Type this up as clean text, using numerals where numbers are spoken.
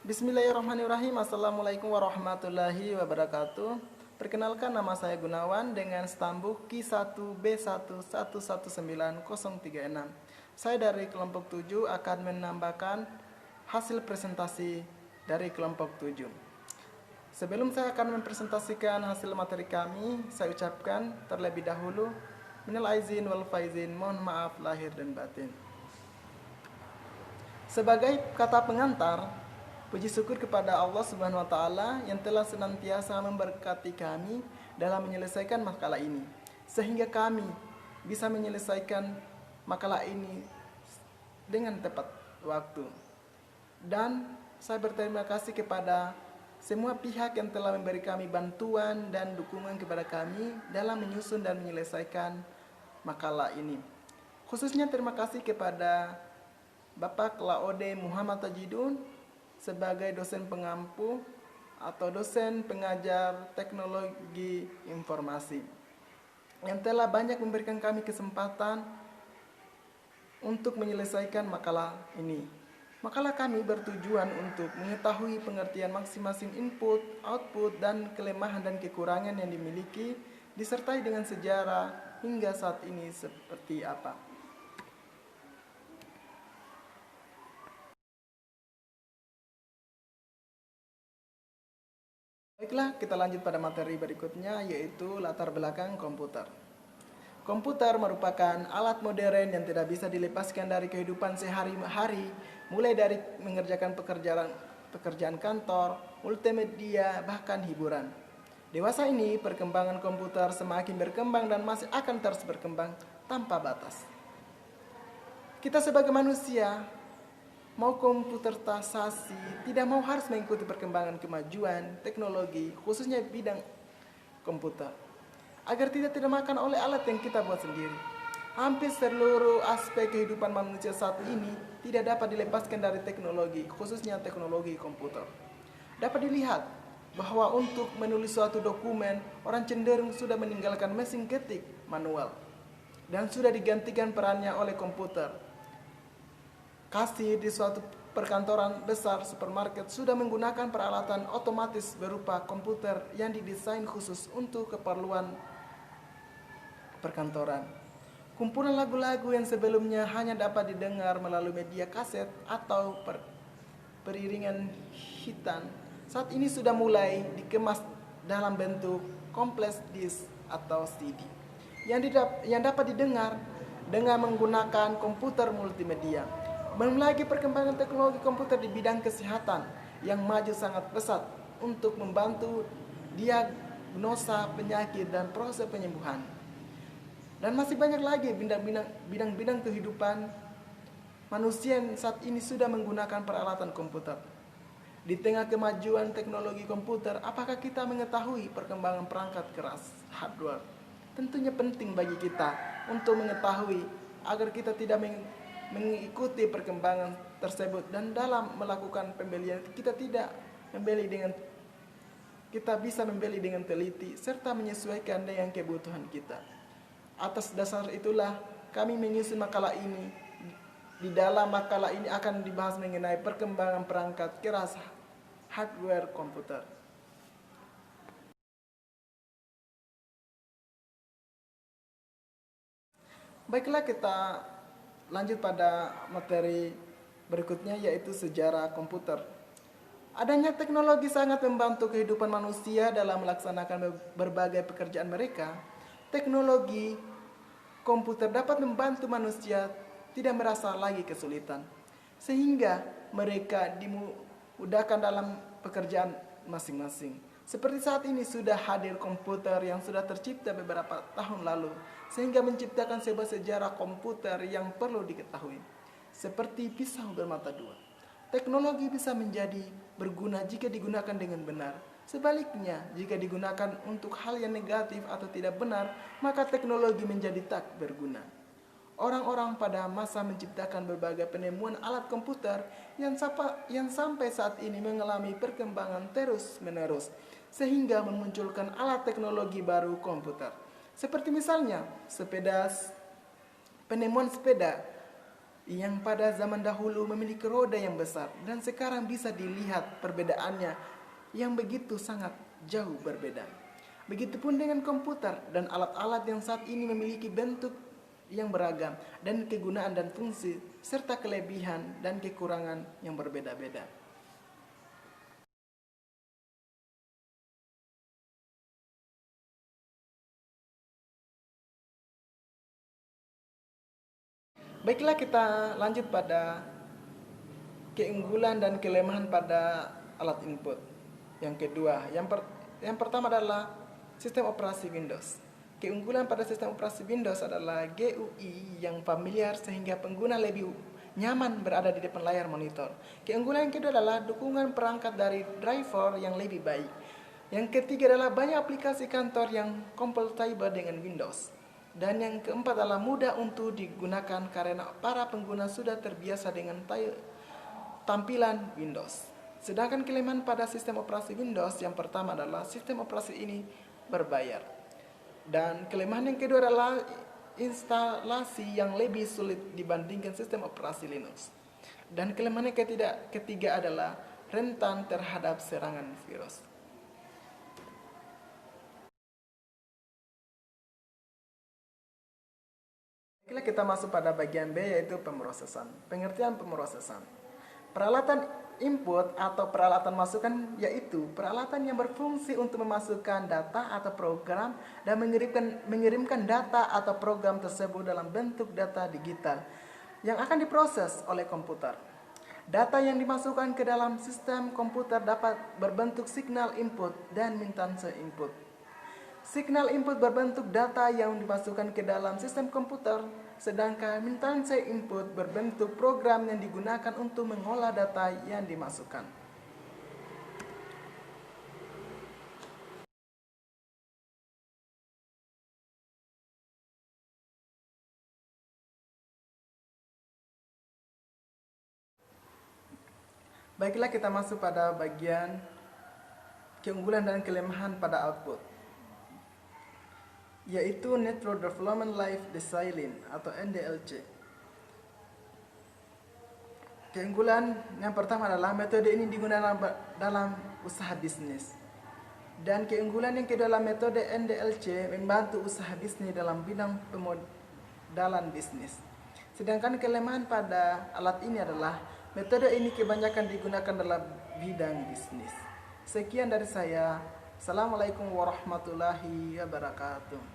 Bismillahirrahmanirrahim. Assalamualaikum warahmatullahi wabarakatuh. Perkenalkan, nama saya Gunawan dengan stambuk Q1B111936. Saya dari kelompok 7 akan menambahkan hasil presentasi dari kelompok 7. Sebelum saya akan mempresentasikan hasil materi kami, saya ucapkan terlebih dahulu minal aizin wal faizin, mohon maaf lahir dan batin. Sebagai kata pengantar, puji syukur kepada Allah Subhanahu wa taala yang telah senantiasa memberkati kami dalam menyelesaikan makalah ini, sehingga kami bisa menyelesaikan makalah ini dengan tepat waktu. Dan saya berterima kasih kepada semua pihak yang telah memberi kami bantuan dan dukungan kepada kami dalam menyusun dan menyelesaikan makalah ini. Khususnya terima kasih kepada Bapak Laode Muhammad Tajidun sebagai dosen pengampu atau dosen pengajar teknologi informasi yang telah banyak memberikan kami kesempatan untuk menyelesaikan makalah ini. Makalah kami bertujuan untuk mengetahui pengertian masing-masing input, output, dan kelemahan dan kekurangan yang dimiliki, disertai dengan sejarah hingga saat ini seperti apa. Baiklah, kita lanjut pada materi berikutnya, yaitu latar belakang komputer. Komputer merupakan alat modern yang tidak bisa dilepaskan dari kehidupan sehari-hari, mulai dari mengerjakan pekerjaan kantor, multimedia, bahkan hiburan. Dewasa ini, perkembangan komputer semakin berkembang dan masih akan terus berkembang tanpa batas. Kita sebagai manusia, mau komputerisasi, tidak mau harus mengikuti perkembangan kemajuan teknologi, khususnya bidang komputer, agar tidak makan oleh alat yang kita buat sendiri. Hampir seluruh aspek kehidupan manusia saat ini tidak dapat dilepaskan dari teknologi, khususnya teknologi komputer. Dapat dilihat bahwa untuk menulis suatu dokumen, orang cenderung sudah meninggalkan mesin ketik manual dan sudah digantikan perannya oleh komputer. Kasir di suatu perkantoran besar supermarket sudah menggunakan peralatan otomatis berupa komputer yang didesain khusus untuk keperluan perkantoran. Kumpulan lagu-lagu yang sebelumnya hanya dapat didengar melalui media kaset atau periringan hitan, saat ini sudah mulai dikemas dalam bentuk kompleks disk atau CD yang dapat didengar dengan menggunakan komputer multimedia. Belum lagi perkembangan teknologi komputer di bidang kesehatan yang maju sangat pesat untuk membantu diagnosa penyakit dan proses penyembuhan. Dan masih banyak lagi bidang-bidang kehidupan manusia yang saat ini sudah menggunakan peralatan komputer. Di tengah kemajuan teknologi komputer, apakah kita mengetahui perkembangan perangkat keras, hardware? Tentunya penting bagi kita untuk mengetahui agar kita tidak mengikuti perkembangan tersebut, dan dalam melakukan pembelian kita bisa membeli dengan teliti serta menyesuaikan dengan kebutuhan kita. Atas dasar itulah kami menyusun makalah ini. Di dalam makalah ini akan dibahas mengenai perkembangan perangkat keras hardware komputer. Baiklah, kita lanjut pada materi berikutnya, yaitu sejarah komputer. Adanya teknologi sangat membantu kehidupan manusia dalam melaksanakan berbagai pekerjaan mereka. Teknologi komputer dapat membantu manusia tidak merasa lagi kesulitan, sehingga mereka dimudahkan dalam pekerjaan masing-masing. Seperti saat ini sudah hadir komputer yang sudah tercipta beberapa tahun lalu, sehingga menciptakan sebuah sejarah komputer yang perlu diketahui. Seperti pisau bermata dua, teknologi bisa menjadi berguna jika digunakan dengan benar. Sebaliknya, jika digunakan untuk hal yang negatif atau tidak benar, maka teknologi menjadi tak berguna. Orang-orang pada masa menciptakan berbagai penemuan alat komputer yang sampai saat ini mengalami perkembangan terus-menerus, sehingga memunculkan alat teknologi baru komputer. Seperti misalnya penemuan sepeda yang pada zaman dahulu memiliki roda yang besar dan sekarang bisa dilihat perbedaannya yang begitu sangat jauh berbeda. Begitupun dengan komputer dan alat-alat yang saat ini memiliki bentuk yang beragam dan kegunaan dan fungsi serta kelebihan dan kekurangan yang berbeda-beda. Baiklah, kita lanjut pada keunggulan dan kelemahan pada alat input. Yang kedua, yang pertama adalah sistem operasi Windows. Keunggulan pada sistem operasi Windows adalah GUI yang familiar sehingga pengguna lebih nyaman berada di depan layar monitor. Keunggulan yang kedua adalah dukungan perangkat dari driver yang lebih baik. Yang ketiga adalah banyak aplikasi kantor yang kompatibel dengan Windows. Dan yang keempat adalah mudah untuk digunakan karena para pengguna sudah terbiasa dengan tampilan Windows. Sedangkan kelemahan pada sistem operasi Windows yang pertama adalah sistem operasi ini berbayar. Dan kelemahan yang kedua adalah instalasi yang lebih sulit dibandingkan sistem operasi Linux. Dan kelemahan yang ketiga adalah rentan terhadap serangan virus. Kita masuk pada bagian B, yaitu pemrosesan. Pengertian pemrosesan. Peralatan input atau peralatan masukan yaitu peralatan yang berfungsi untuk memasukkan data atau program dan mengirimkan data atau program tersebut dalam bentuk data digital yang akan diproses oleh komputer. Data yang dimasukkan ke dalam sistem komputer dapat berbentuk signal input dan mintance input. Signal input berbentuk data yang dimasukkan ke dalam sistem komputer, sedangkan mintance input berbentuk program yang digunakan untuk mengolah data yang dimasukkan. Baiklah, kita masuk pada bagian keunggulan dan kelemahan pada output, yaitu Network Development Life Cycle atau NDLC. Keunggulan yang pertama adalah metode ini digunakan dalam usaha bisnis. Dan keunggulan yang kedua adalah metode NDLC membantu usaha bisnis dalam bidang pemodalan bisnis. Sedangkan kelemahan pada alat ini adalah metode ini kebanyakan digunakan dalam bidang bisnis. Sekian dari saya. Assalamualaikum warahmatullahi wabarakatuh.